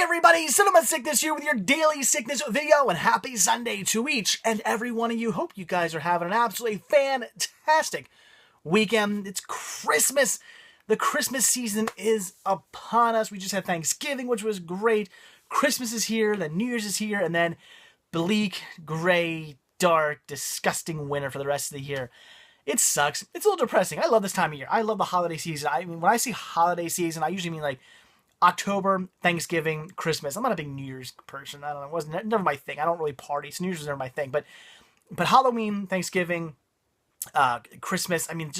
everybody, Cinema Sickness here with your daily sickness video, and happy Sunday to each and every one of you. Hope you guys are having an absolutely fantastic weekend. It's Christmas. The Christmas season is upon us. We just had Thanksgiving, which was great. Christmas is here, then New Year's is here, and then bleak, gray, dark, disgusting winter for the rest of the year. It sucks. It's a little depressing. I love this time of year. I love the holiday season. I mean, when I say holiday season, I usually mean like October, Thanksgiving, Christmas. I'm not a big New Year's person. I don't know. It wasn't never my thing. I don't really party, so New Year's was never my thing. But Halloween, Thanksgiving, Christmas. I mean,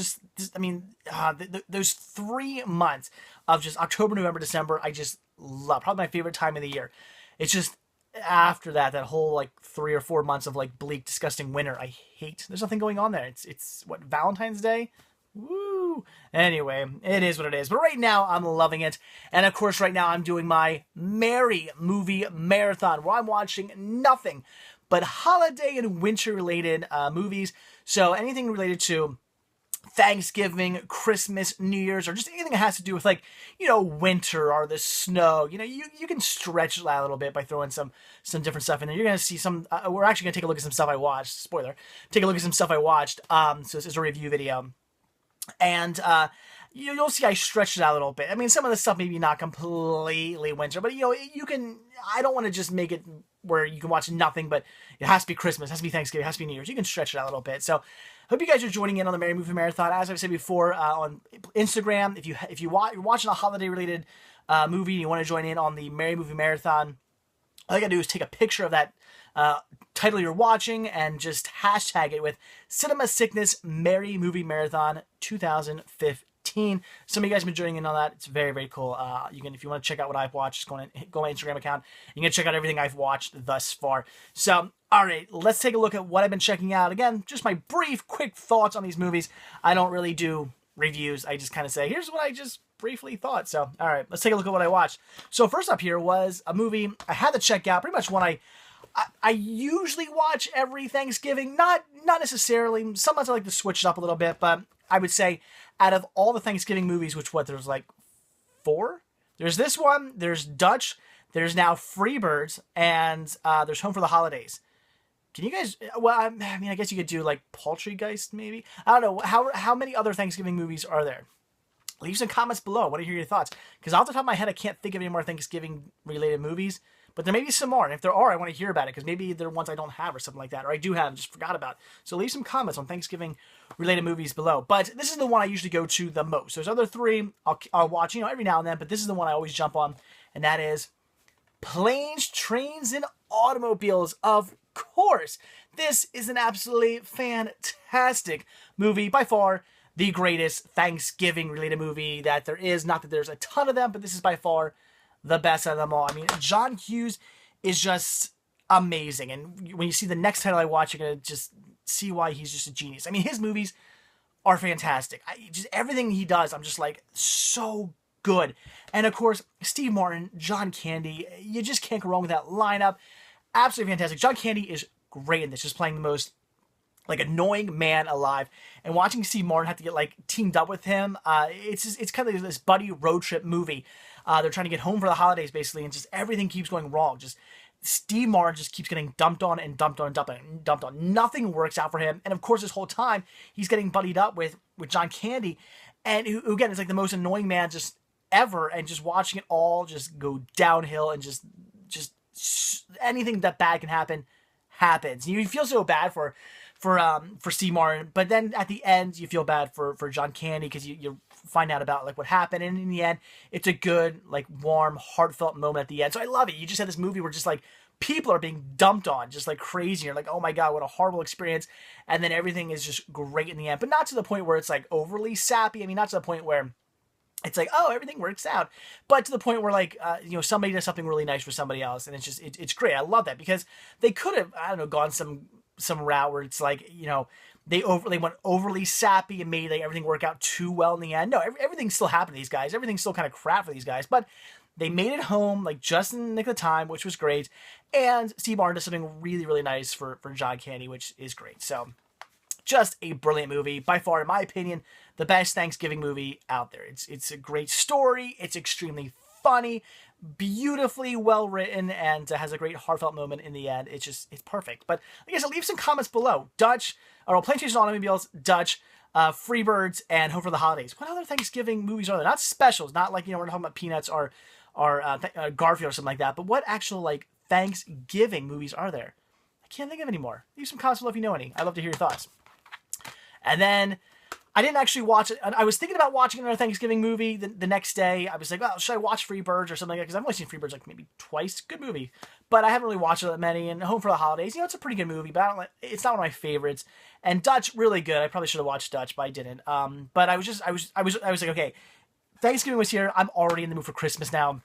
those 3 months of just October, November, December. I just love. Probably my favorite time of the year. It's just after that whole like 3 or 4 months of like bleak, disgusting winter. I hate. There's nothing going on there. It's what, Valentine's Day. Woo! Anyway, it is what it is. But right now, I'm loving it. And of course, right now, I'm doing my Merry Movie Marathon, where I'm watching nothing but holiday and winter-related movies. So anything related to Thanksgiving, Christmas, New Year's, or just anything that has to do with, like, you know, winter or the snow. You know, you can stretch it out a little bit by throwing some different stuff in there. You're going to see some, we're actually going to take a look at some stuff I watched. Spoiler. Take a look at some stuff I watched. So this is a review video. And you'll see I stretched it out a little bit. I mean, some of the stuff maybe not completely winter, but, you know, you can, I don't want to just make it where you can watch nothing, but it has to be Christmas, it has to be Thanksgiving, it has to be New Year's. You can stretch it out a little bit. So, hope you guys are joining in on the Merry Movie Marathon. As I've said before, on Instagram, if you're watching a holiday-related movie and you want to join in on the Merry Movie Marathon, all you gotta do is take a picture of that title you're watching and just hashtag it with Cinema Sickness Merry Movie Marathon 2015. Some of you guys have been joining in on that. It's very, very cool. You can, if you want to check out what I've watched, just go on my Instagram account. You can check out everything I've watched thus far. So, all right, let's take a look at what I've been checking out. Again, just my brief, quick thoughts on these movies. I don't really do reviews. I just kind of say, here's what I just briefly thought. So, all right, let's take a look at what I watched. So, first up here was a movie I had to check out. Pretty much one I usually watch every Thanksgiving. Not necessarily. Sometimes I like to switch it up a little bit, but I would say out of all the Thanksgiving movies, there's like 4? There's this one, there's Dutch, there's now Freebirds, and there's Home for the Holidays. Can you guys, well, I mean, I guess you could do like Poultrygeist, maybe? I don't know. How many other Thanksgiving movies are there? Leave some comments below. I want to hear your thoughts. Because off the top of my head, I can't think of any more Thanksgiving-related movies. But there may be some more. And if there are, I want to hear about it. Because maybe there are ones I don't have or something like that. Or I do have and just forgot about. So leave some comments on Thanksgiving-related movies below. But this is the one I usually go to the most. There's other 3 I'll watch, you know, every now and then. But this is the one I always jump on. And that is Planes, Trains, and Automobiles. Of course. This is an absolutely fantastic movie. By far the greatest Thanksgiving-related movie that there is. Not that there's a ton of them, but this is by far the best out of them all. I mean, John Hughes is just amazing. And when you see the next title I watch, you're going to just see why he's just a genius. I mean, his movies are fantastic. Just everything he does, I'm just like, so good. And of course, Steve Martin, John Candy, you just can't go wrong with that lineup. Absolutely fantastic. John Candy is great in this, just playing the most like annoying man alive, and watching Steve Martin have to get like teamed up with him. It's kind of this buddy road trip movie. They're trying to get home for the holidays basically, and just everything keeps going wrong. Just Steve Martin just keeps getting dumped on and dumped on and dumped on and dumped on. Nothing works out for him, and of course this whole time he's getting buddied up with John Candy, and who again is like the most annoying man just ever, and just watching it all just go downhill, and just anything that bad can happen happens. You feel so bad for Steve Martin, but then at the end you feel bad for John Candy, because you find out about like what happened, and in the end it's a good, like, warm, heartfelt moment at the end. So I love it. You just had this movie where just like people are being dumped on just like crazy. You're like, oh my god, what a horrible experience. And then everything is just great in the end, but not to the point where it's like overly sappy. I mean, not to the point where it's like, oh, everything works out, but to the point where, like, you know, somebody does something really nice for somebody else, and it's just it's great. I love that, because they could have, I don't know, gone some route where it's like, you know, they went overly sappy and made like everything work out too well in the end. No, everything still happened to these guys. Everything's still kind of crap for these guys, but they made it home like just in the nick of the time, which was great. And Steve Martin does something really, really nice for John Candy, which is great. So just a brilliant movie. By far, in my opinion, the best Thanksgiving movie out there. It's a great story. It's extremely funny. beautifully well written and has a great heartfelt moment in the end. It's perfect. But like I said, leave some comments below. Dutch, or Plantation Automobiles, Dutch, Freebirds, and Home for the Holidays. What other Thanksgiving movies are there? Not specials, not like, we're talking about Peanuts or Garfield or something like that, but what actual like Thanksgiving movies are there? I can't think of any more. Leave some comments below if you know any. I'd love to hear your thoughts. And then I didn't actually watch it. I was thinking about watching another Thanksgiving movie the next day. I was like, well, should I watch Freebirds or something like that? Because I've only seen Freebirds like maybe twice. Good movie. But I haven't really watched it that many. And Home for the Holidays, it's a pretty good movie, but it's not one of my favorites. And Dutch, really good. I probably should have watched Dutch, but I didn't. But I was like, okay, Thanksgiving was here. I'm already in the mood for Christmas now.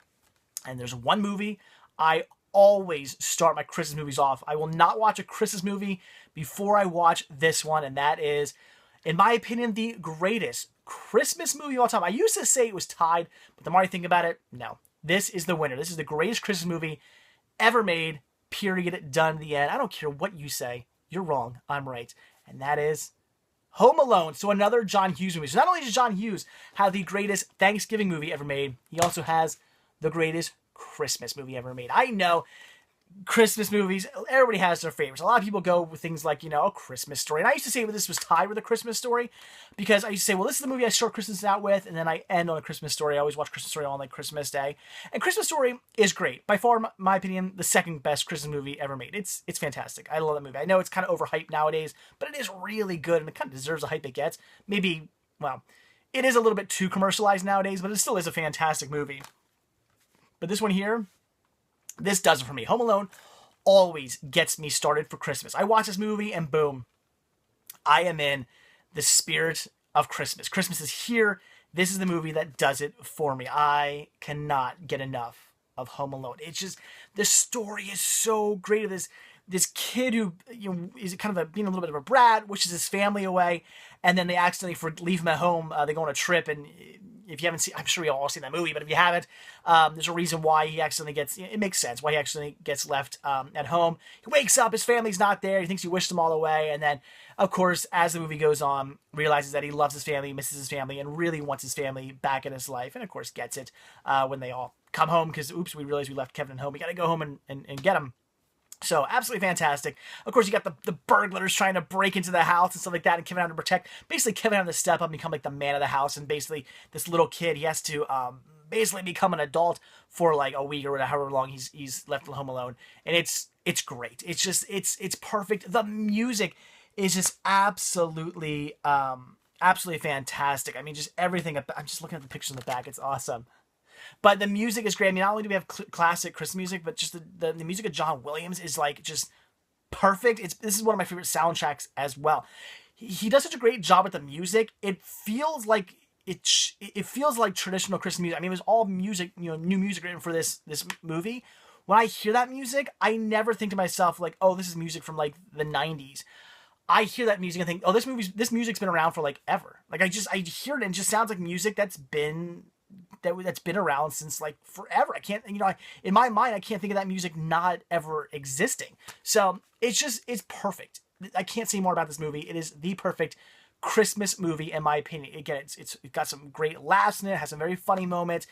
And there's one movie I always start my Christmas movies off. I will not watch a Christmas movie before I watch this one, and that is, in my opinion, the greatest Christmas movie of all time. I used to say it was tied, but the more I think about it, no. This is the winner. This is the greatest Christmas movie ever made, period, done, the end. I don't care what you say. You're wrong. I'm right. And that is Home Alone. So another John Hughes movie. So not only does John Hughes have the greatest Thanksgiving movie ever made, he also has the greatest Christmas movie ever made. I know Christmas movies, everybody has their favorites. A lot of people go with things like, A Christmas Story. And I used to say this was tied with A Christmas Story because I used to say, well, this is the movie I start Christmas out with, and then I end on A Christmas Story. I always watch Christmas Story on like Christmas Day. And Christmas Story is great. By far, my opinion, the second best Christmas movie ever made. It's fantastic. I love that movie. I know it's kind of overhyped nowadays, but it is really good, and it kind of deserves the hype it gets. Maybe, well, it is a little bit too commercialized nowadays, but it still is a fantastic movie. But this one here, this does it for me. Home Alone always gets me started for Christmas. I watch this movie and boom, I am in the spirit of Christmas. Christmas is here. This is the movie that does it for me. I cannot get enough of Home Alone. It's just, the story is so great of this kid who is kind of being a little bit of a brat, wishes his family away, and then they accidentally leave him at home. They go on a trip, and if you haven't seen, I'm sure you all seen that movie, but if you haven't, there's a reason why he accidentally it makes sense why he accidentally gets left at home. He wakes up, his family's not there, he thinks he wished them all away, and then, of course, as the movie goes on, realizes that he loves his family, misses his family, and really wants his family back in his life, and of course gets it when they all come home, because, oops, we realized we left Kevin at home, we gotta go home and get him. So, absolutely fantastic. Of course, you got the burglars trying to break into the house and stuff like that, and Kevin having to protect. Basically, Kevin having to step up and become like the man of the house, and basically, this little kid, he has to basically become an adult for like a week or whatever, however long he's left home alone. And it's great. It's just, it's perfect. The music is just absolutely fantastic. I mean, just everything. I'm just looking at the pictures in the back. It's awesome. But the music is great. I mean, not only do we have classic Christmas music, but just the music of John Williams is like just perfect. This is one of my favorite soundtracks as well. He does such a great job with the music. It feels like it feels like traditional Christmas music. I mean, it was all music, new music written for this movie. When I hear that music, I never think to myself like, oh, this is music from like the 90s. I hear that music and think, oh, this music's been around for like ever. Like I hear it and it just sounds like music that's been around since like forever. I can't, in my mind, I can't think of that music not ever existing. So it's perfect. I can't say more about this movie. It is the perfect Christmas movie in my opinion. Again, it's got some great laughs in it. It has some very funny moments.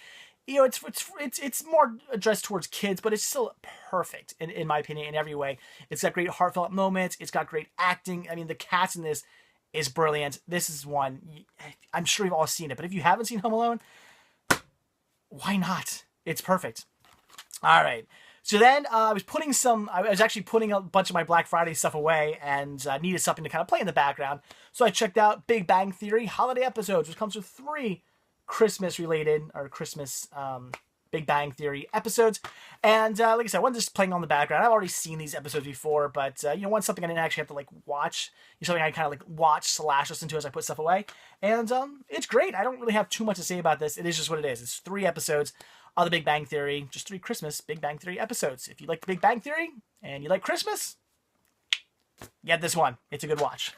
It's more addressed towards kids, but it's still perfect in my opinion in every way. It's got great heartfelt moments. It's got great acting. I mean, the cast in this is brilliant. This is one, I'm sure you've all seen it, but if you haven't seen Home Alone, why not? It's perfect. All right. So then I was actually putting a bunch of my Black Friday stuff away and needed something to kind of play in the background. So I checked out Big Bang Theory holiday episodes, which comes with 3 Christmas Big Bang Theory episodes. And like I said, one just playing on the background. I've already seen these episodes before, but one something I didn't actually have to like watch. Something I kind of like watch / listen to as I put stuff away. And it's great. I don't really have too much to say about this. It is just what it is. It's 3 episodes of the Big Bang Theory, just 3 Christmas Big Bang Theory episodes. If you like the Big Bang Theory and you like Christmas, get this one. It's a good watch.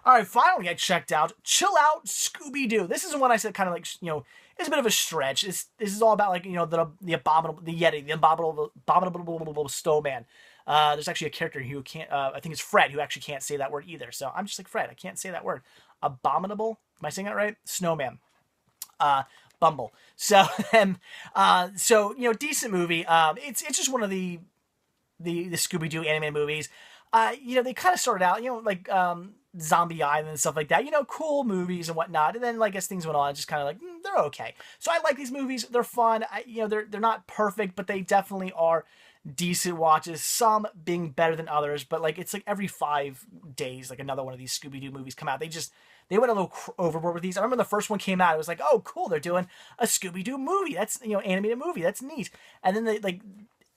All right, finally I checked out Chill Out Scooby-Doo. This is the one I said kind of like, it's a bit of a stretch. This is all about like, the abominable, the Yeti, the abominable snowman. There's actually a character who can't, I think it's Fred, who actually can't say that word either. So I'm just like, Fred, I can't say that word. Abominable? Am I saying that right? Snowman. Bumble. So, decent movie. It's just one of the Scooby-Doo animated movies. They kind of started out, like Zombie Island and stuff like that. Cool movies and whatnot. And then, like, as things went on, just kind of like, they're okay. So I like these movies. They're fun. They're not perfect, but they definitely are decent watches. Some being better than others, but like it's like every 5 days, like another one of these Scooby-Doo movies come out. They went a little overboard with these. I remember the first one came out. It was like, oh, cool, they're doing a Scooby-Doo movie. That's animated movie. That's neat. And then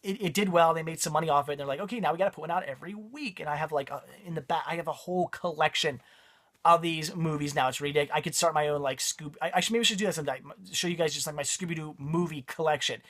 it did well. They made some money off it. And they're like, okay, now we got to put one out every week. And I have in the back, I have a whole collection of these movies now. It's ridiculous. I could start my own like maybe I should do that someday. Show you guys just like my Scooby-Doo movie collection.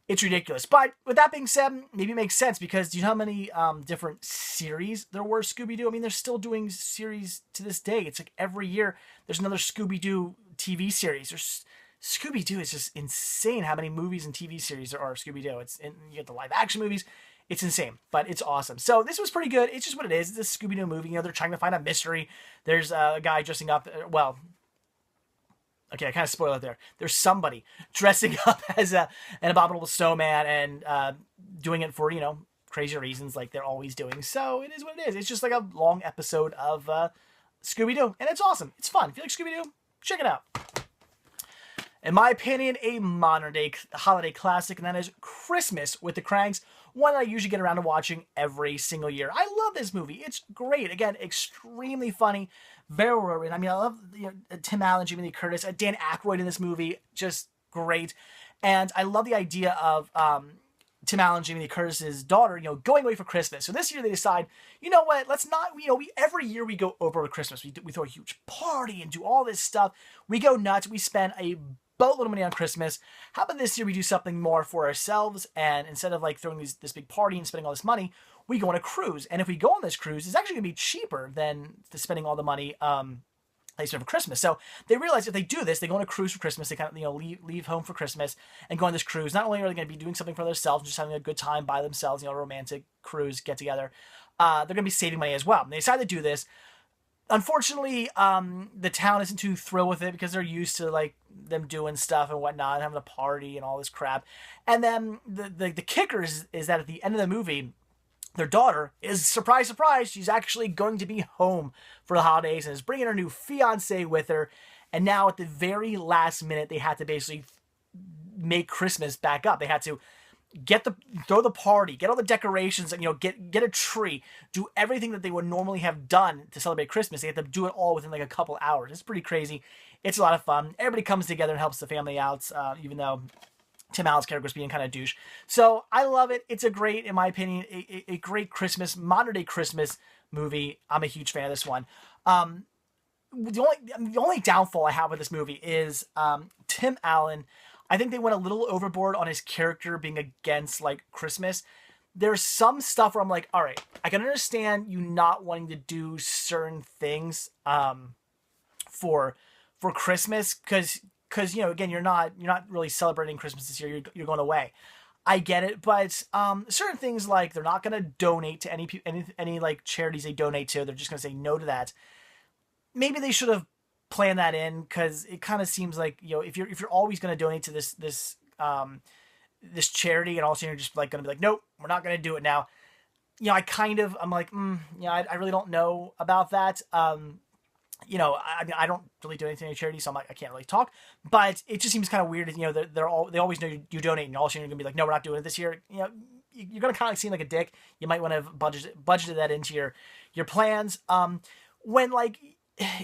It's ridiculous. But with that being said, maybe it makes sense because do you know how many different series there were Scooby-Doo? I mean, they're still doing series to this day. It's like every year there's another Scooby-Doo TV series. Scooby-Doo is just insane how many movies and TV series there are Scooby-Doo. You get the live action movies. It's insane, but it's awesome. So this was pretty good. It's just what it is. It's a Scooby-Doo movie. They're trying to find a mystery. There's a guy dressing up, okay, I kind of spoiled it there. There's somebody dressing up as an abominable snowman and doing it for, crazy reasons like they're always doing. So it is what it is. It's just like a long episode of Scooby-Doo, and it's awesome. It's fun. If you like Scooby-Doo, check it out. In my opinion, a modern-day holiday classic, and that is Christmas with the Kranks, one I usually get around to watching every single year. I love this movie. It's great. Again, extremely funny. Very well written. I mean, I love Tim Allen, Jamie Lee Curtis, Dan Aykroyd in this movie. Just great. And I love the idea of Tim Allen, Jamie Lee Curtis's daughter, going away for Christmas. So this year they decide, you know what, let's not, every year we go over Christmas. We throw a huge party and do all this stuff. We go nuts. We spend a boatload of money on Christmas. How about this year we do something more for ourselves, and instead of like throwing this big party and spending all this money, we go on a cruise. And if we go on this cruise, it's actually going to be cheaper than spending all the money they spend for Christmas. So they realize if they do this, they go on a cruise for Christmas. They kind of leave home for Christmas and go on this cruise. Not only are they going to be doing something for themselves, just having a good time by themselves, a romantic cruise get together, they're going to be saving money as well. And they decide to do this. Unfortunately, the town isn't too thrilled with it because they're used to like them doing stuff and whatnot, having a party and all this crap. And then the kicker is that at the end of the movie, their daughter is, surprise, surprise, she's actually going to be home for the holidays and is bringing her new fiance with her. And now at the very last minute, they had to basically make Christmas back up. They had to throw the party, get all the decorations, and get a tree, do everything that they would normally have done to celebrate Christmas. They had to do it all within like a couple hours. It's pretty crazy. It's a lot of fun. Everybody comes together and helps the family out, even though Tim Allen's character was being kind of douche. So I love it. It's a great, in my opinion, a great Christmas, modern day Christmas movie. I'm a huge fan of this one. The only downfall I have with this movie is Tim Allen. I think they went a little overboard on his character being against like Christmas. There's some stuff where I'm like, all right, I can understand you not wanting to do certain things for Christmas because again, you're not really celebrating Christmas this year. You're going away. I get it, but certain things like they're not going to donate to any like charities they donate to. They're just going to say no to that. Maybe they should have plan that in because it kind of seems like if you're always going to donate to this charity and also you're just like going to be like, nope, we're not going to do it now. I'm like, I really don't know about that. I don't really do anything to charity, so I'm like, I can't really talk. But it just seems kind of weird. They always know you donate, and also you're going to be like, no, we're not doing it this year. You're going to kind of seem like a dick. You might want to have budgeted that into your plans. When like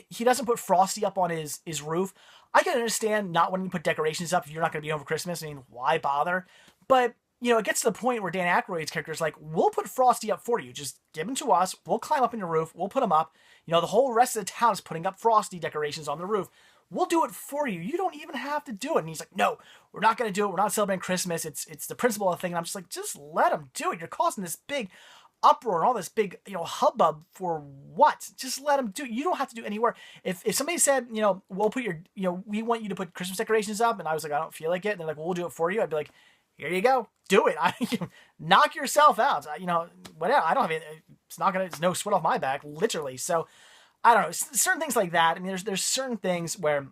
he doesn't put Frosty up on his roof, I can understand not wanting to put decorations up if you're not going to be home for Christmas. I mean, why bother? But it gets to the point where Dan Aykroyd's character is like, we'll put Frosty up for you. Just give him to us. We'll climb up in your roof. We'll put him up. The whole rest of the town is putting up Frosty decorations on the roof. We'll do it for you. You don't even have to do it. And he's like, no, we're not going to do it. We're not celebrating Christmas. It's the principle of the thing. And I'm just like, just let him do it. You're causing this big uproar and all this big, hubbub for what? Just let them do it. You don't have to do any work. If somebody said, we'll put we want you to put Christmas decorations up, and I was like, I don't feel like it, and they're like, well, we'll do it for you. I'd be like, here you go, do it. Knock yourself out. Whatever. I don't have it. It's no sweat off my back, literally. So I don't know, certain things like that. I mean, there's certain things where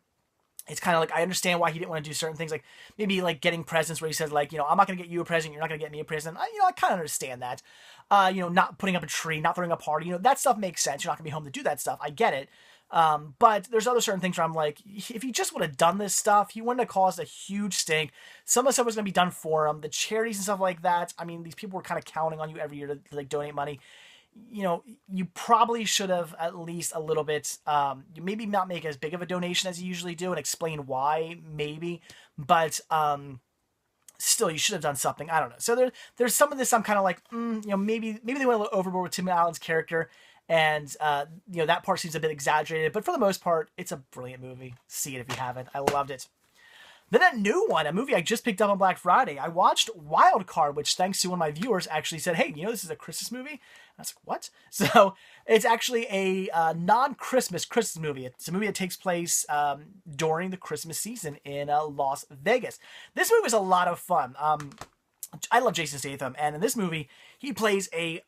it's kind of like, I understand why he didn't want to do certain things, like maybe like getting presents where he says like, I'm not going to get you a present, you're not going to get me a present. I kind of understand that. Not putting up a tree, not throwing a party, that stuff makes sense. You're not going to be home to do that stuff. I get it. But there's other certain things where I'm like, if he just would have done this stuff, he wouldn't have caused a huge stink. Some of the stuff was going to be done for him. The charities and stuff like that. I mean, these people were kind of counting on you every year to like donate money. You probably should have at least a little bit, you maybe not make as big of a donation as you usually do and explain why, maybe, but, still, you should have done something. I don't know. So there's some of this I'm kind of like, maybe they went a little overboard with Tim Allen's character, and, that part seems a bit exaggerated, but for the most part, it's a brilliant movie. See it if you haven't. I loved it. Then a new one, a movie I just picked up on Black Friday. I watched Wild Card, which thanks to one of my viewers actually said, hey, this is a Christmas movie? I was like, what? So it's actually a non-Christmas movie. It's a movie that takes place during the Christmas season in Las Vegas. This movie is a lot of fun. I love Jason Statham, and in this movie, he plays a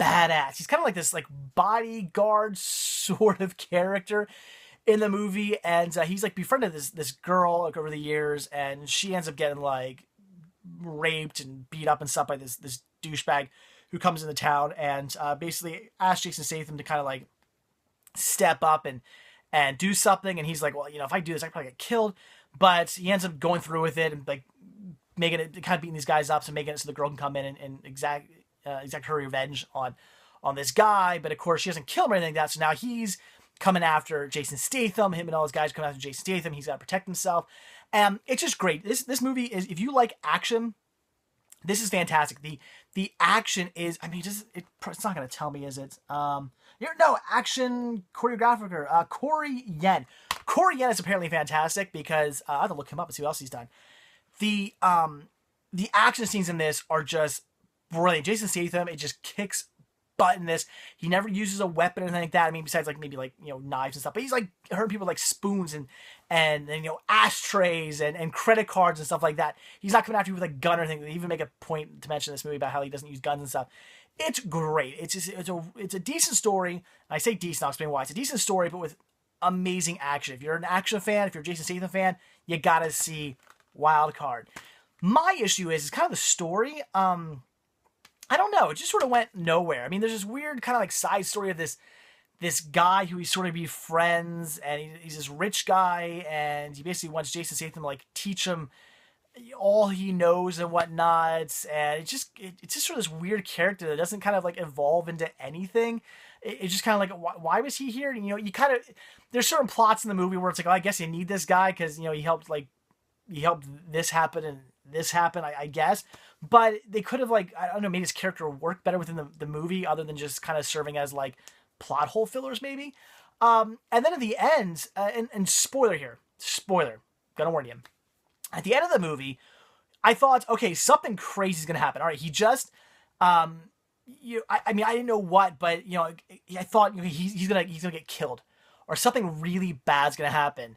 badass. He's kind of like this like bodyguard sort of character in the movie, and he's like befriended this girl like over the years, and she ends up getting like raped and beat up and stuff by this douchebag who comes into town and basically asks Jason Statham to kind of like step up and do something, and he's like, well, if I do this, I probably get killed, but he ends up going through with it and like making it, kind of beating these guys up, so making it so the girl can come in and exact her revenge on this guy, but of course she doesn't kill him or anything like that, so now he's coming after Jason Statham. Him and all his guys come after Jason Statham. He's got to protect himself. And it's just great. This movie is, if you like action, this is fantastic. The action is, it's not going to tell me, is it? Action choreographer, Corey Yen. Corey Yen is apparently fantastic because, I have to look him up and see what else he's done. The action scenes in this are just brilliant. Jason Statham, it just kicks butt in this. He never uses a weapon or anything like that. Besides like maybe like, knives and stuff, but he's like hurting people with like spoons and ashtrays and credit cards and stuff like that. He's not coming after you with a gun or anything. They even make a point to mention in this movie about how he doesn't use guns and stuff. It's great. It's a decent story. I say decent, I'll explain why. It's a decent story, but with amazing action. If you're an action fan, if you're a Jason Statham fan, you gotta see Wild Card. My issue is kind of the story. I don't know. It just sort of went nowhere. There's this weird kind of like side story of this guy who he sort of befriends, and he's this rich guy, and he basically wants Jason Statham to like teach him all he knows and whatnot. And it's just sort of this weird character that doesn't kind of like evolve into anything. It's just kind of like, why was he here? And, you kind of, there's certain plots in the movie where it's like, oh, I guess you need this guy because, he helped this happen and this happen, I guess. But they could have, like, I don't know, made his character work better within the movie other than just kind of serving as, like, plot hole fillers, maybe. And then at the end, and spoiler here, gonna warn you. At the end of the movie, I thought, okay, something crazy is gonna happen. All right, he just, I didn't know what, but, I thought he's gonna get killed. Or something really bad's gonna happen.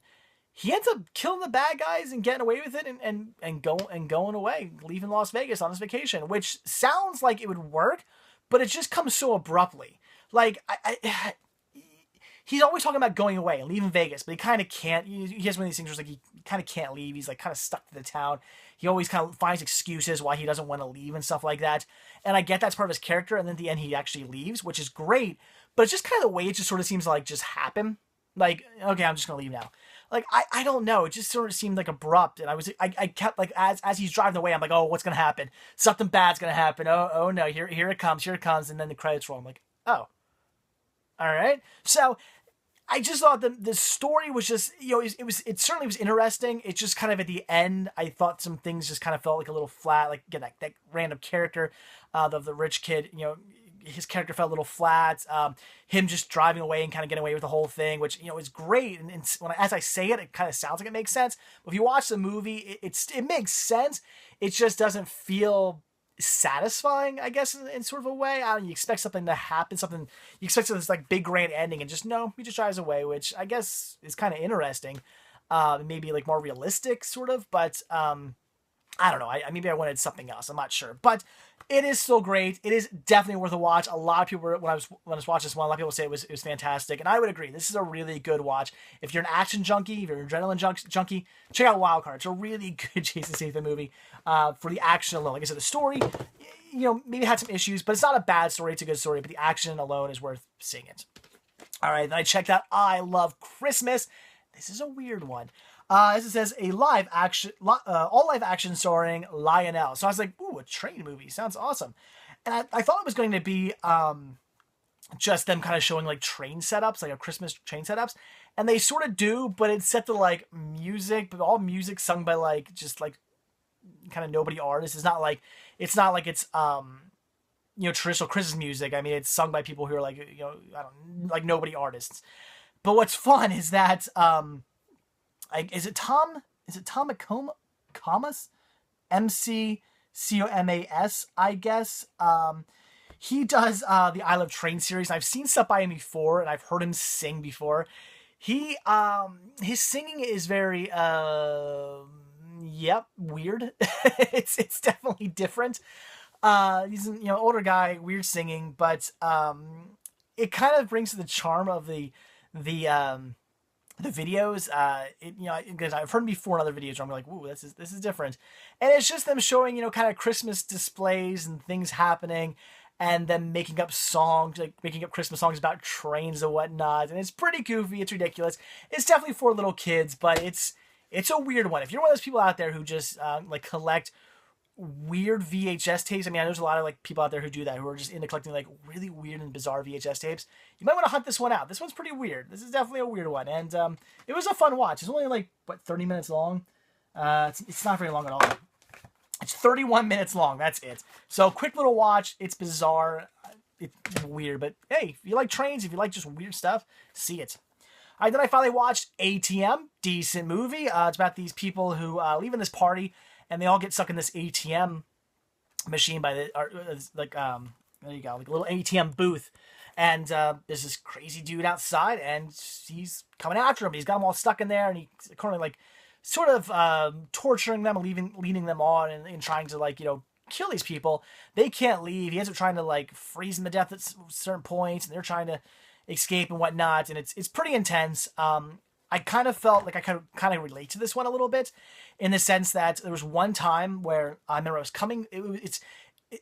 He ends up killing the bad guys and getting away with it and going away, leaving Las Vegas on his vacation, which sounds like it would work, but it just comes so abruptly. Like, he's always talking about going away and leaving Vegas, but he kind of can't. He has one of these things where it's like he kind of can't leave. He's like kind of stuck to the town. He always kind of finds excuses why he doesn't want to leave and stuff like that. And I get that's part of his character, and then at the end he actually leaves, which is great, but it's just kind of the way it just sort of seems to like just happen. Like, okay, I'm just going to leave now. Like, I don't know. It just sort of seemed like abrupt. And I kept like, as he's driving away, I'm like, oh, what's going to happen? Something bad's going to happen. Oh no, here it comes. And then the credits roll. I'm like, oh, all right. So I just thought the story was just, it certainly was interesting. It just kind of at the end, I thought some things just kind of felt like a little flat. Like, again, that random character of the rich kid, his character felt a little flat. Him just driving away and kind of getting away with the whole thing, which, is great. And as I say it, it kind of sounds like it makes sense. But if you watch the movie, it makes sense. It just doesn't feel satisfying, I guess, in sort of a way. You expect something to happen, you expect this like big grand ending, and just no, he just drives away, which I guess is kind of interesting. Maybe like more realistic, sort of. But I don't know. Maybe I wanted something else. I'm not sure, but it is still great. It is definitely worth a watch. A lot of people when I was watching this one, a lot of people say it was fantastic, and I would agree. This is a really good watch. If you're an action junkie, if you're an adrenaline junkie, check out Wildcard. It's a really good Jason Statham movie for the action alone. Like I said, the story, maybe had some issues, but it's not a bad story. It's a good story, but the action alone is worth seeing it. All right, then I checked out I Love Christmas. This is a weird one. As it says, all live action starring Lionel. So I was like, ooh, a train movie. Sounds awesome. And I thought it was going to be just them kind of showing like train setups, like a Christmas train setups. And they sort of do, but it's set to like music, but all music sung by like, just like kind of nobody artists. It's not like it's traditional Christmas music. I mean, it's sung by people who are like, like nobody artists. But what's fun is that, is it Tom McComas? McComas, I guess. He does the I Love Train series. I've seen stuff by him before, and I've heard him sing before. His singing is very weird. it's definitely different. He's an older guy, weird singing, but it kind of brings the charm of the videos. Because I've heard them before in other videos where I'm like, ooh, this is different. And it's just them showing, kind of Christmas displays and things happening, and them making up songs, like making up Christmas songs about trains and whatnot. And it's pretty goofy. It's ridiculous. It's definitely for little kids, but it's a weird one. If you're one of those people out there who just collect weird VHS tapes. I mean, there's a lot of like people out there who do that, who are just into collecting like really weird and bizarre VHS tapes. You might want to hunt this one out. This one's pretty weird. This is definitely a weird one, and it was a fun watch. It's only like 30 minutes long. It's not very long at all. It's 31 minutes long. That's it. So quick little watch. It's bizarre. It's weird, but hey, if you like trains, if you like just weird stuff, see it. All right, then I finally watched ATM. Decent movie. It's about these people who leave in this party, and they all get stuck in this ATM machine there you go, like a little ATM booth. And there's this crazy dude outside, and he's coming after him. He's got them all stuck in there, and he's currently like sort of torturing them, leading them on, and trying to kill these people. They can't leave. He ends up trying to freeze them to death at certain points, and they're trying to escape and whatnot. And it's pretty intense. I kind of felt like I kind of relate to this one a little bit, in the sense that there was one time where I remember I was coming.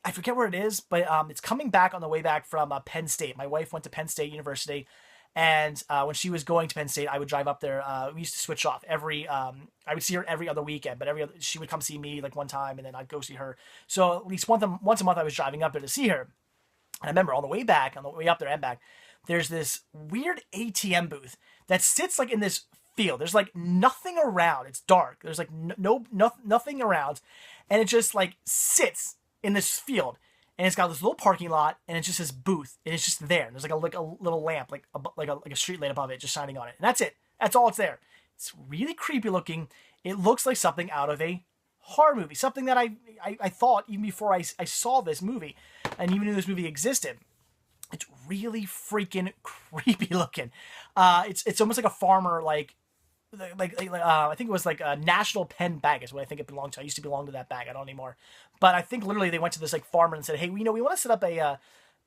I forget where it is, but it's coming back on the way back from Penn State. My wife went to Penn State University, and when she was going to Penn State, I would drive up there. We used to switch off I would see her every other weekend, but she would come see me like one time, and then I'd go see her. So at least once a month, I was driving up there to see her. And I remember on the way up there and back, there's this weird ATM booth that sits in this field. There's nothing around. It's dark. There's nothing around, and it just sits in this field, and it's got this little parking lot, and it's just this booth, and it's just there. And there's a little lamp, like a street light above it, just shining on it, and that's it. That's all it's there. It's really creepy looking. It looks like something out of a horror movie, something that I thought even before I saw this movie, and even knew this movie existed. It's really freaking creepy looking. It's almost like a farmer, I think it was like a National Pen Bank is what I think it belonged to. I used to belong to that bank. I don't anymore. But I think literally they went to this farmer and said, hey, we want to set up an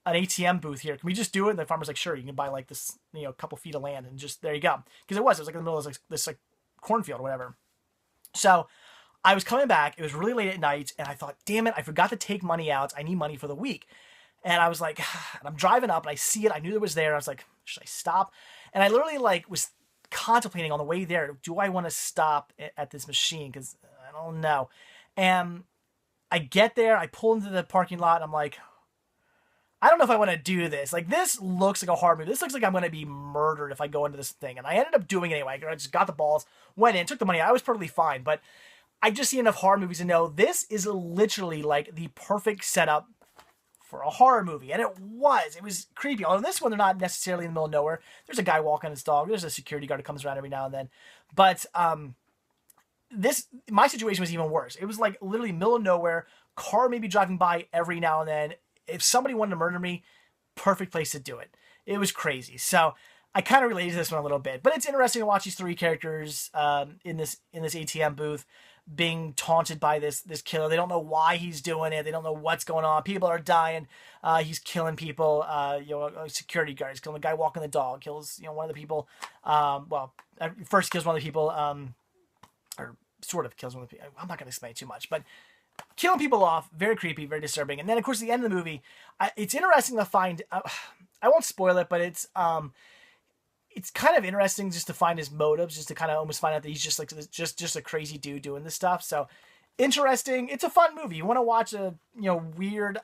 ATM booth here. Can we just do it? And the farmer's like, sure, you can buy this, couple feet of land, and just, there you go. Because it was in the middle of this cornfield or whatever. So I was coming back. It was really late at night, and I thought, damn it, I forgot to take money out. I need money for the week. And I was like, and I'm driving up, and I see it. I knew it was there. I was like, should I stop? And I literally was contemplating on the way there, do I want to stop at this machine? Because I don't know. And I get there, I pull into the parking lot, and I'm like, I don't know if I want to do this. This looks like a horror movie. This looks like I'm going to be murdered if I go into this thing. And I ended up doing it anyway. I just got the balls, went in, took the money. I was perfectly fine. But I just see enough horror movies to know this is literally the perfect setup for a horror movie. And it was creepy. Although this one, they're not necessarily in the middle of nowhere. There's a guy walking his dog. There's a security guard who comes around every now and then. But my situation was even worse. It was literally middle of nowhere, car maybe driving by every now and then. If somebody wanted to murder me, perfect place to do it. It was crazy. So I kind of related to this one a little bit. But it's interesting to watch these three characters in this ATM booth. being taunted by this killer. They don't know why he's doing it. They don't know what's going on. People are dying. He's killing people. A security guard. He's killing a guy walking the dog. Kills one of the people. First kills one of the people. Or sort of kills one of the people. I'm not going to explain too much, but killing people off, very creepy, very disturbing. And then, of course, the end of the movie, it's interesting to find. I won't spoil it, but it's kind of interesting just to find his motives, just to kind of almost find out that he's just like just a crazy dude doing this stuff. So interesting. It's a fun movie. You want to watch a weird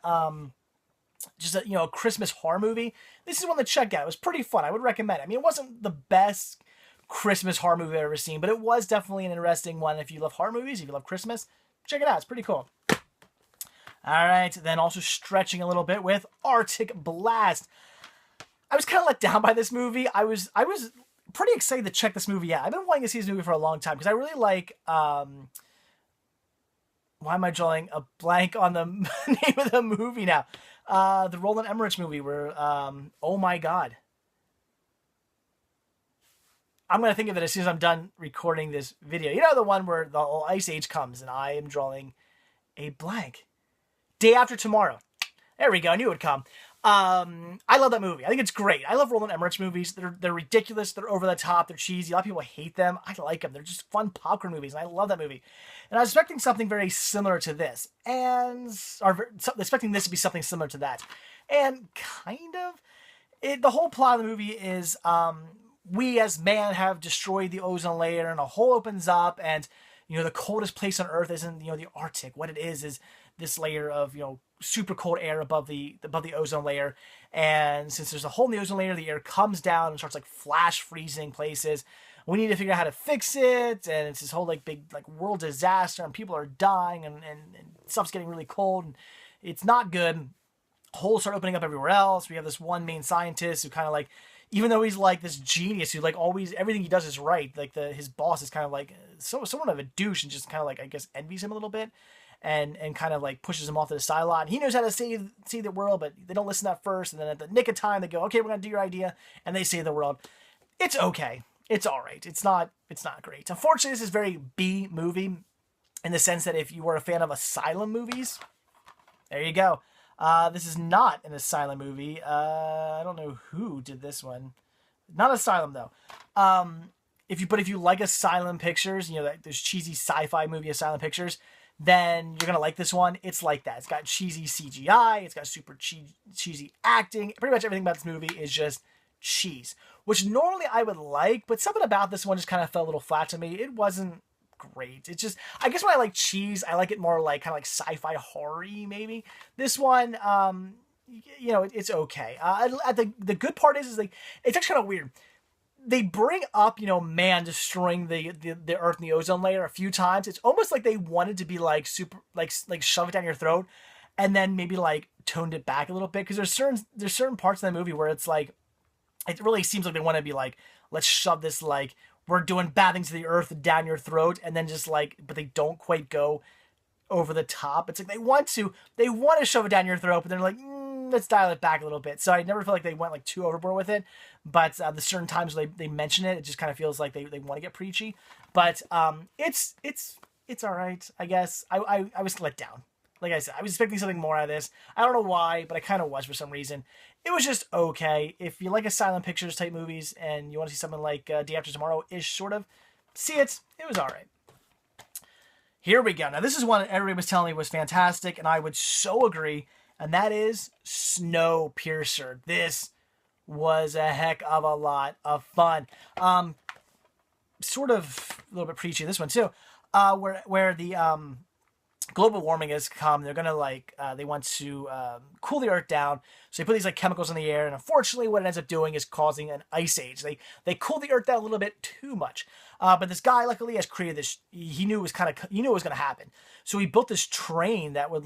just a Christmas horror movie. This is one to check out. It was pretty fun. I would recommend it. I mean, it wasn't the best Christmas horror movie I've ever seen, but it was definitely an interesting one. If you love horror movies, if you love Christmas, check it out. It's pretty cool. All right, then also stretching a little bit with Arctic Blast. I was kind of let down by this movie. I was pretty excited to check this movie out. I've been wanting to see this movie for a long time because I really like. Why am I drawing a blank on the name of the movie now? The Roland Emmerich movie where, oh my God. I'm going to think of it as soon as I'm done recording this video. You know, the one where the whole Ice Age comes and I am drawing a blank. Day After Tomorrow. There we go. I knew it would come. I love that movie. I think it's great. I love Roland Emmerich movies. They're ridiculous. They're over the top. They're cheesy. A lot of people hate them. I like them. They're just fun popcorn movies, and I love that movie. And I was expecting something very similar to this, expecting this to be something similar to that, and kind of. The whole plot of the movie is we as man have destroyed the ozone layer, and a hole opens up, and the coldest place on Earth isn't the Arctic. What it is this layer of super cold air above the ozone layer, and since there's a hole in the ozone layer, the air comes down and starts like flash freezing places. We need to figure out how to fix it, and it's this whole big world disaster, and people are dying, and stuff's getting really cold, and it's not good. Holes start opening up everywhere else. We have this one main scientist who kind of even though he's this genius who always everything he does is right, his boss is kind of somewhat of a douche and just kind of I guess envies him a little bit. And kind of pushes him off to the sideline. He knows how to save the world, but they don't listen at first. And then at the nick of time, they go, "Okay, we're gonna do your idea," and they save the world. It's okay. It's all right. It's not great. Unfortunately, this is very B movie in the sense that if you were a fan of asylum movies, there you go. This is not an asylum movie. I don't know who did this one. Not asylum though. If you like asylum pictures, those cheesy sci-fi movie asylum pictures, then you're going to like this one. It's like that. It's got cheesy CGI. It's got super cheesy acting. Pretty much everything about this movie is just cheese, which normally I would like, but something about this one just kind of fell a little flat to me. It wasn't great. It's just, I guess when I like cheese, I like it more kind of sci-fi horror-y maybe. This one, it's okay. The good part is it's actually kind of weird. They bring up, man destroying the Earth and the ozone layer a few times. It's almost like they wanted to be super, shove it down your throat, and then maybe toned it back a little bit. Because there's certain parts in the movie where it's it really seems like they want to be let's shove this we're doing bad things to the Earth down your throat, and then just but they don't quite go over the top. It's they want to shove it down your throat, but they're let's dial it back a little bit. So I never feel like they went too overboard with it, but the certain times they mention it, it just kind of feels like they want to get preachy. But it's all right, I guess. I was let down. Like I said, I was expecting something more out of this. I don't know why, but I kind of was for some reason. It was just okay. If you like asylum pictures type movies and you want to see something like Day After Tomorrow-ish sort of, see it. It was all right. Here we go. Now this is one everybody was telling me was fantastic, and I would so agree. And that is Snowpiercer. This was a heck of a lot of fun. Sort of a little bit preachy, this one too. Where the global warming has come. They're gonna they want to cool the Earth down. So they put these chemicals in the air, and unfortunately, what it ends up doing is causing an ice age. They cool the Earth down a little bit too much. But this guy luckily has created this. He knew it was going to happen. So he built this train that would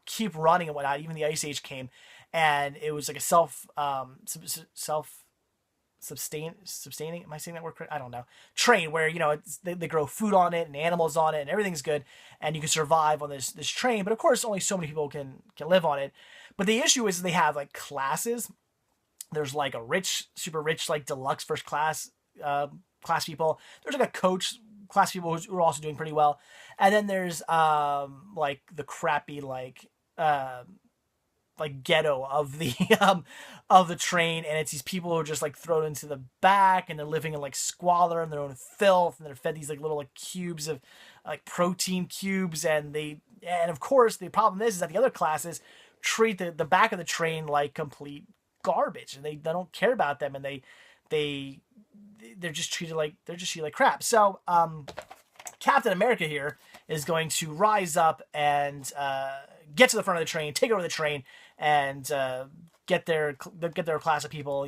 keep running and whatnot. Even the ice age came, and it was a self-sustaining. Am I saying that word correct? I don't know. Train where they grow food on it and animals on it and everything's good, and you can survive on this train. But of course, only so many people can live on it. But the issue is they have classes. There's a rich, super rich, deluxe first class class people. There's a coach class of people who are also doing pretty well. And then there's like the crappy like ghetto of the of the train, and it's these people who are just like thrown into the back, and they're living in like squalor and their own filth, and they're fed these like little like cubes of like protein cubes, and of course the problem is that the other classes treat the back of the train like complete garbage, and they don't care about them, and they're just treated like crap. So Captain America here is going to rise up and get to the front of the train, take over the train, and get their class of people,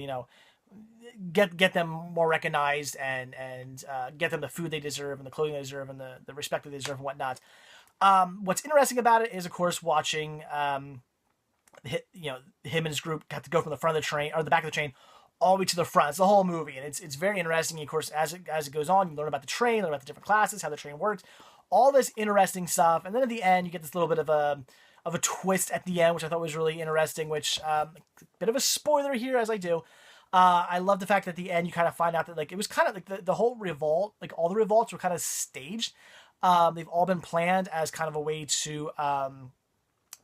get them more recognized, and get them the food they deserve, and the clothing they deserve, and the respect that they deserve, and whatnot. What's interesting about it is, of course, watching him and his group have to go from the front of the train, or the back of the train, all the way to the front. It's the whole movie, and it's very interesting. Of course, as it goes on, you learn about the train, learn about the different classes, how the train works, all this interesting stuff, and then at the end, you get this little bit of a twist at the end, which I thought was really interesting, which, bit of a spoiler here as I do. I love the fact that at the end you kind of find out that like it was kind of like the whole revolt, like all the revolts were kind of staged. They've all been planned as kind of a way to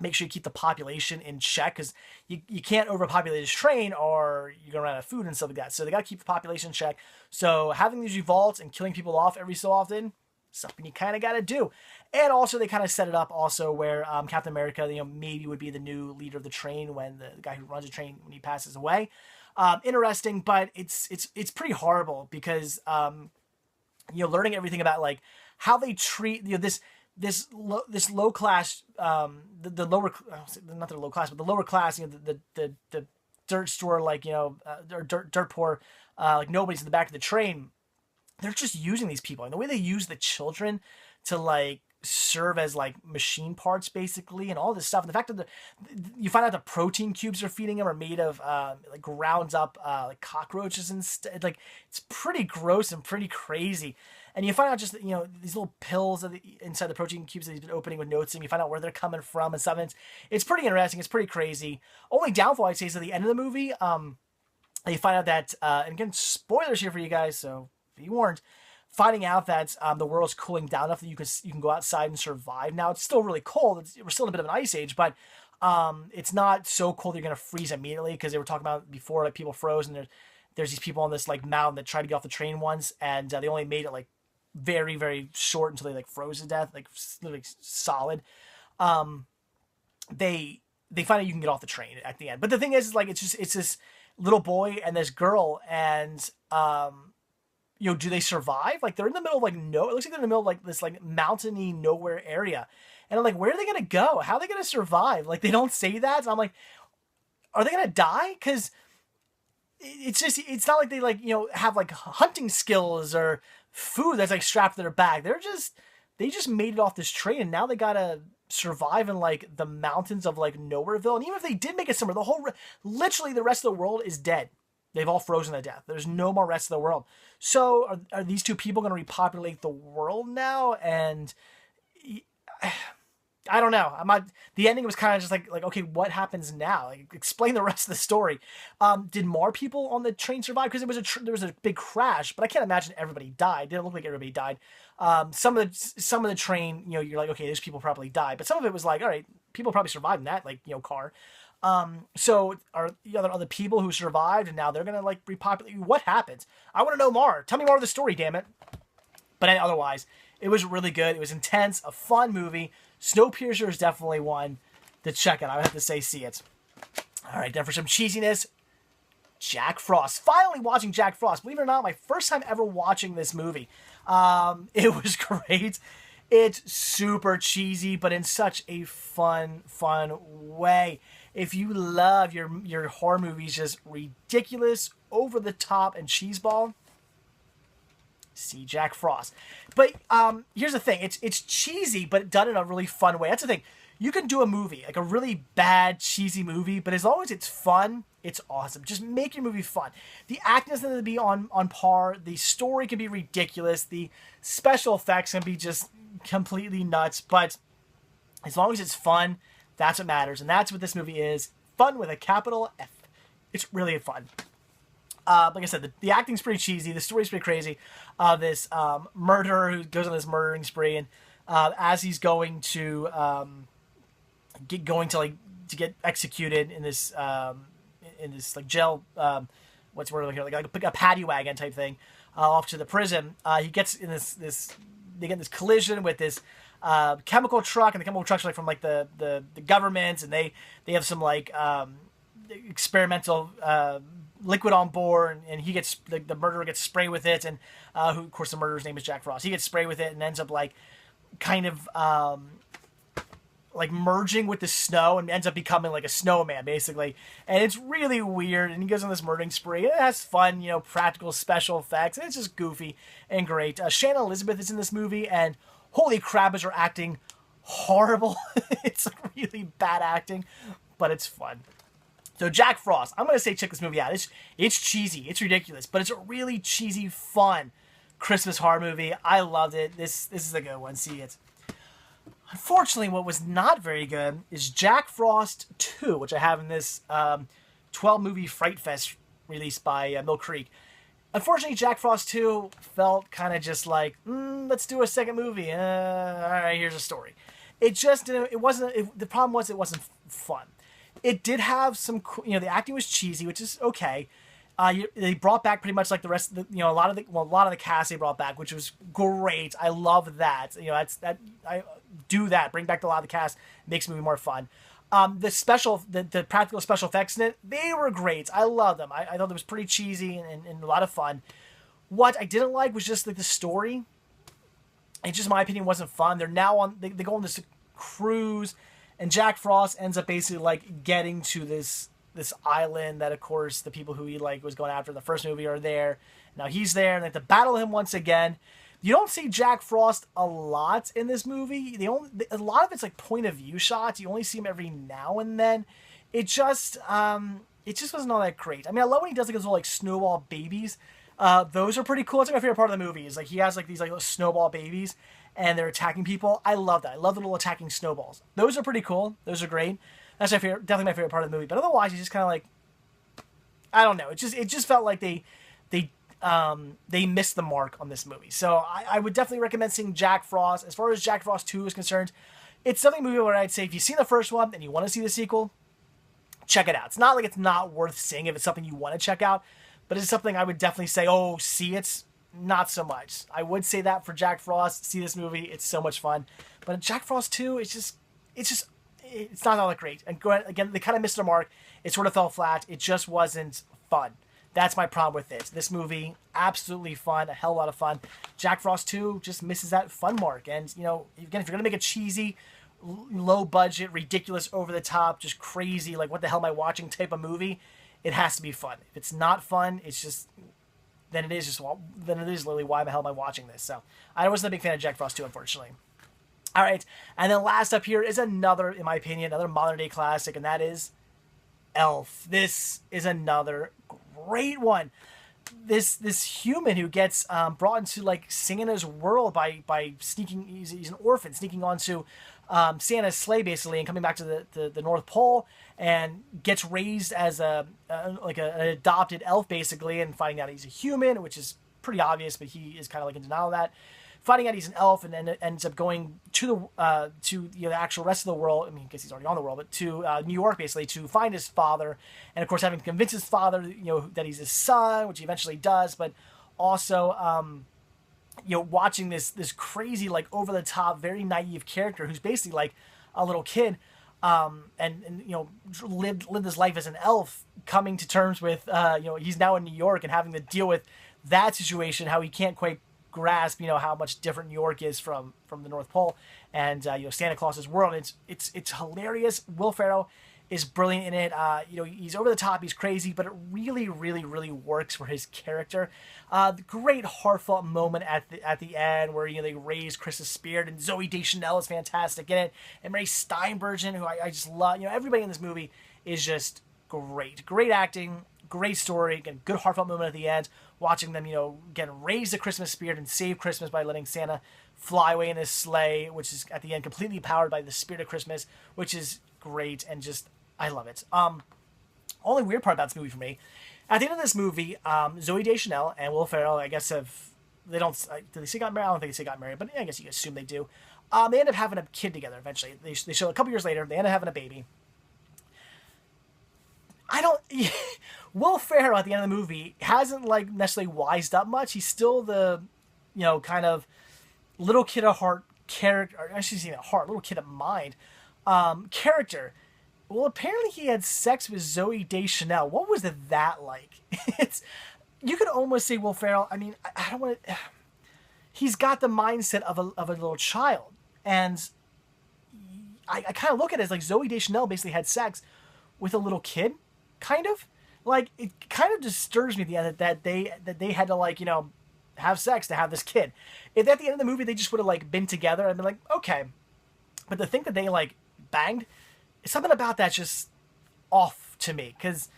make sure you keep the population in check, because you can't overpopulate this train or you're going to run out of food and stuff like that. So they got to keep the population in check. So having these revolts and killing people off every so often, something you kind of got to do. And also they kind of set it up also where Captain America, maybe would be the new leader of the train when the guy who runs the train, when he passes away. Interesting, but it's pretty horrible because learning everything about like how they treat this low class, the lower, not the low class, but the lower class, the dirt store, like, or dirt poor, like nobody's in the back of the train. They're just using these people, and the way they use the children to like serve as like machine parts basically, and all this stuff. And the fact that you find out the protein cubes they're feeding them are made of like ground up like cockroaches and like it's pretty gross and pretty crazy. And you find out just these little pills inside the protein cubes that he's been opening with notes, and you find out where they're coming from and stuff. And it's pretty interesting. It's pretty crazy. Only downfall I'd say is at the end of the movie, you find out that and again, spoilers here for you guys, so be warned. Finding out that the world's cooling down enough that you can go outside and survive. Now it's still really cold. We're still in a bit of an ice age, but it's not so cold that you're gonna freeze immediately, because they were talking about before like people froze, and there's these people on this like mountain that tried to get off the train once, and they only made it like very, very short until they like froze to death, like literally solid. They find out you can get off the train at the end, but the thing is like it's this little boy and this girl, and do they survive? Like they're in the middle of like it looks like they're in the middle of like this like mountainy nowhere area, and I'm like, where are they gonna go? How are they gonna survive? Like they don't say that, so I'm like, are they gonna die? Because it's not like they like have like hunting skills or food that's like strapped to their back. They just made it off this train, and now they gotta survive in like the mountains of like Nowhereville. And even if they did make it somewhere, literally the rest of the world is dead. They've all frozen to death. There's no more rest of the world. So are these two people going to repopulate the world now? And I don't know. The ending was kind of just like, okay, what happens now? Like, explain the rest of the story. Did more people on the train survive? Because there was a big crash, but I can't imagine everybody died. It didn't look like everybody died. Some of the train, you're like, okay, those people probably died. But some of it was like, all right, people probably survived in that, like, car. So are the other people who survived and now they're going to like repopulate? What happens? I want to know more. Tell me more of the story, damn it. But otherwise, it was really good. It was intense, a fun movie. Snowpiercer is definitely one to check out. I would have to say, see it. All right, then for some cheesiness, Jack Frost. Finally watching Jack Frost. Believe it or not, my first time ever watching this movie. It was great. It's super cheesy, but in such a fun way. If you love your horror movies just ridiculous, over the top, and cheeseball, see Jack Frost. But here's the thing. It's cheesy, but done in a really fun way. That's the thing. You can do a movie, like a really bad, cheesy movie, but as long as it's fun, it's awesome. Just make your movie fun. The acting doesn't have to be on par. The story can be ridiculous. The special effects can be just completely nuts. But as long as it's fun, that's what matters. And that's what this movie is. Fun with a capital F. It's really fun. like I said, the acting's pretty cheesy. The story's pretty crazy. This murderer who goes on this murdering spree, and as he's going to to get executed in this like jail, what's the word like a paddy wagon type thing, off to the prison. He gets in they get this collision with this chemical truck, and the chemical truck's like from like the government, and they have some like experimental liquid on board, and he gets the murderer gets sprayed with it, and who of course the murderer's name is Jack Frost. He gets sprayed with it and ends up like kind of like merging with the snow and ends up becoming like a snowman basically, and it's really weird. And he goes on this murdering spree. It has fun, practical special effects, and it's just goofy and great. Shannon Elizabeth is in this movie, and holy crap, is her acting horrible. It's really bad acting, but it's fun. So Jack Frost, I'm gonna say check this movie out. It's cheesy, it's ridiculous, but it's a really cheesy, fun Christmas horror movie. I loved it. This is a good one. See it. Unfortunately, what was not very good is Jack Frost 2, which I have in this 12-movie Fright Fest released by Mill Creek. Unfortunately, Jack Frost 2 felt kind of just like, let's do a second movie. All right, here's a story. It just didn't. It wasn't. The problem was it wasn't fun. It did have some, the acting was cheesy, which is okay. They brought back pretty much like the rest of the, a lot of the cast they brought back, which was great. I love that. I do that. Bring back a lot of the cast, makes the movie more fun. The practical special effects in it, they were great. I love them. I thought it was pretty cheesy and a lot of fun. What I didn't like was just like the story. It just, in my opinion, wasn't fun. They're now they go on this cruise, and Jack Frost ends up basically like getting to this island that, of course, the people who he like was going after in the first movie are there. Now he's there, and they have to battle him once again. You don't see Jack Frost a lot in this movie. A lot of it's like point of view shots. You only see him every now and then. It just wasn't all that great. I mean, I love when he does like those little like snowball babies. Those are pretty cool. It's like my favorite part of the movie is like he has like these like little snowball babies, and they're attacking people. I love that. I love the little attacking snowballs. Those are pretty cool. Those are great. That's definitely my favorite part of the movie. But otherwise, it's just kind of like, I don't know. It just felt like they missed the mark on this movie. So I would definitely recommend seeing Jack Frost. As far as Jack Frost 2 is concerned, it's something movie where I'd say if you've seen the first one and you want to see the sequel, check it out. It's not like it's not worth seeing if it's something you want to check out, but it's something I would definitely say, oh, see it. Not so much. I would say that for Jack Frost. See this movie. It's so much fun. But Jack Frost 2, it's not all that great. And again, they kind of missed their mark. It sort of fell flat. It just wasn't fun. That's my problem with this. This movie, absolutely fun, a hell of a lot of fun. Jack Frost 2 just misses that fun mark. And, again, if you're going to make a cheesy, low budget, ridiculous, over the top, just crazy, like what the hell am I watching type of movie, it has to be fun. If it's not fun, then it is literally why the hell am I watching this? So I wasn't a big fan of Jack Frost 2, unfortunately. All right, and then last up here is another, in my opinion, another modern day classic, and that is Elf. This is another great one. This human who gets brought into like Santa's world by sneaking. He's an orphan sneaking onto Santa's sleigh basically, and coming back to the North Pole, and gets raised as an adopted elf basically, and finding out he's a human, which is pretty obvious, but he is kind of like in denial of that. Finding out he's an elf, and then ends up going to the actual rest of the world. I mean, I guess he's already on the world, but to New York basically to find his father, and of course having to convince his father, that he's his son, which he eventually does. But also, watching this crazy, like over the top, very naive character who's basically like a little kid, and lived his life as an elf, coming to terms with he's now in New York and having to deal with that situation, how he can't quite grasp how much different New York is from the North Pole, and Santa Claus's world. It's hilarious. Will Ferrell is brilliant in it. He's over the top, he's crazy, but it really, really, really works for his character. The great heartfelt moment at the end where they raise Chris's spirit, and Zooey Deschanel is fantastic in it, and Mary Steenburgen, who I just love. Everybody in this movie is just great acting, great story, again, good heartfelt moment at the end. Watching them, again, raise the Christmas spirit and save Christmas by letting Santa fly away in his sleigh, which is at the end completely powered by the spirit of Christmas, which is great, and just I love it. Only weird part about this movie for me, At the end of this movie, Zooey Deschanel and Will Ferrell, I guess, they don't, did they say got married? I don't think they say got married, but I guess you assume they do. They end up having a kid together eventually. They show a couple years later, they end up having a baby. Will Ferrell at the end of the movie hasn't like necessarily wised up much. He's still the, kind of little kid at heart character, or I should say at heart, little kid at mind character. Well, apparently he had sex with Zooey Deschanel. What was that like? You could almost say Will Ferrell. I mean, I don't want to. He's got the mindset of a little child, and I kind of look at it as like Zooey Deschanel basically had sex with a little kid, kind of. Like, it kind of disturbs me at the end that they had to, like, have sex to have this kid. If at the end of the movie they just would have like been together, I'd be like, okay. But to think that they like banged, something about that's just off to me. Because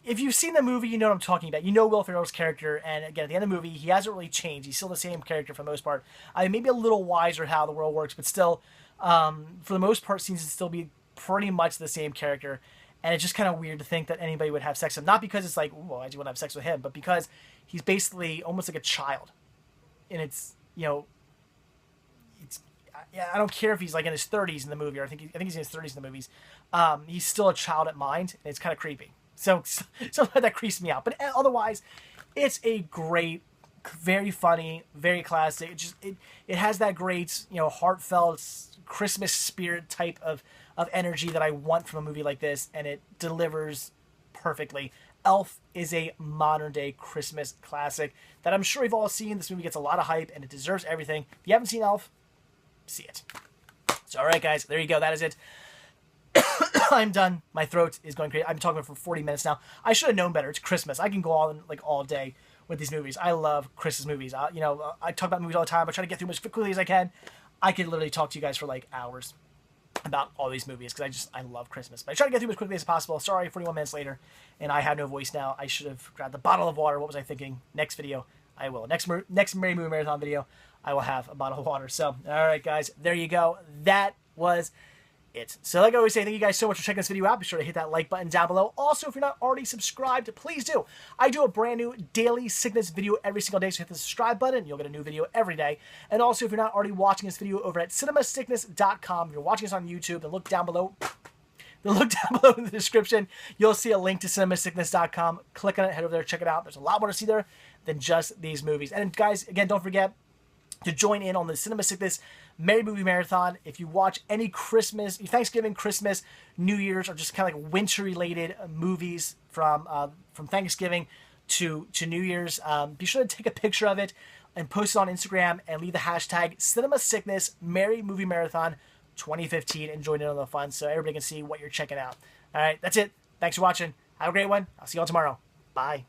if you've seen the movie, you know what I'm talking about. You know Will Ferrell's character, and again, at the end of the movie, he hasn't really changed. He's still the same character for the most part. I mean, maybe a little wiser how the world works, but still, for the most part, seems to still be pretty much the same character. And it's just kind of weird to think that anybody would have sex with him. Not because it's like, well, I do want to have sex with him, but because he's basically almost like a child. And it's, I don't care if he's like in his 30s in the movie, or I think he's in his 30s in the movies. He's still a child at mind, and it's kind of creepy. So that creeps me out. But otherwise, it's a great, very funny, very classic. It has that great, heartfelt Christmas spirit type of energy that I want from a movie like this, and it delivers perfectly. Elf is a modern day Christmas classic that I'm sure you've all seen. This movie gets a lot of hype, and it deserves everything. If you haven't seen Elf, see it. So, all right, guys, there you go. That is it. I'm done. My throat is going crazy. I've been talking for 40 minutes now. I should have known better. It's Christmas. I can go on like all day with these movies. I love Christmas movies. I talk about movies all the time. I try to get through as quickly as I can. I could literally talk to you guys for like hours about all these movies because I love Christmas. But I try to get through as quickly as possible. Sorry, 41 minutes later, and I have no voice now. I should have grabbed a bottle of water. What was I thinking? Next video, I will. Next Merry Movie Marathon video, I will have a bottle of water. So, all right, guys, there you go. That was it. So like I always say, thank you guys so much for checking this video out. Be sure to hit that like button down below. Also, if you're not already subscribed, please do. I do a brand new daily sickness video every single day, so hit the subscribe button. You'll get a new video every day. And also, if you're not already watching this video over at cinemasickness.com, if you're watching this on YouTube, and look down below in the description, you'll see a link to cinemasickness.com. Click on it, head over there, check it out. There's a lot more to see there than just these movies. And guys, again, don't forget to join in on the Cinema Sickness Merry Movie Marathon. If you watch any Christmas, Thanksgiving, Christmas, New Year's, or just kind of like winter-related movies from Thanksgiving to New Year's, be sure to take a picture of it and post it on Instagram and leave the hashtag Cinema Sickness Merry Movie Marathon 2015 and join in on the fun so everybody can see what you're checking out. All right, that's it. Thanks for watching. Have a great one. I'll see you all tomorrow. Bye.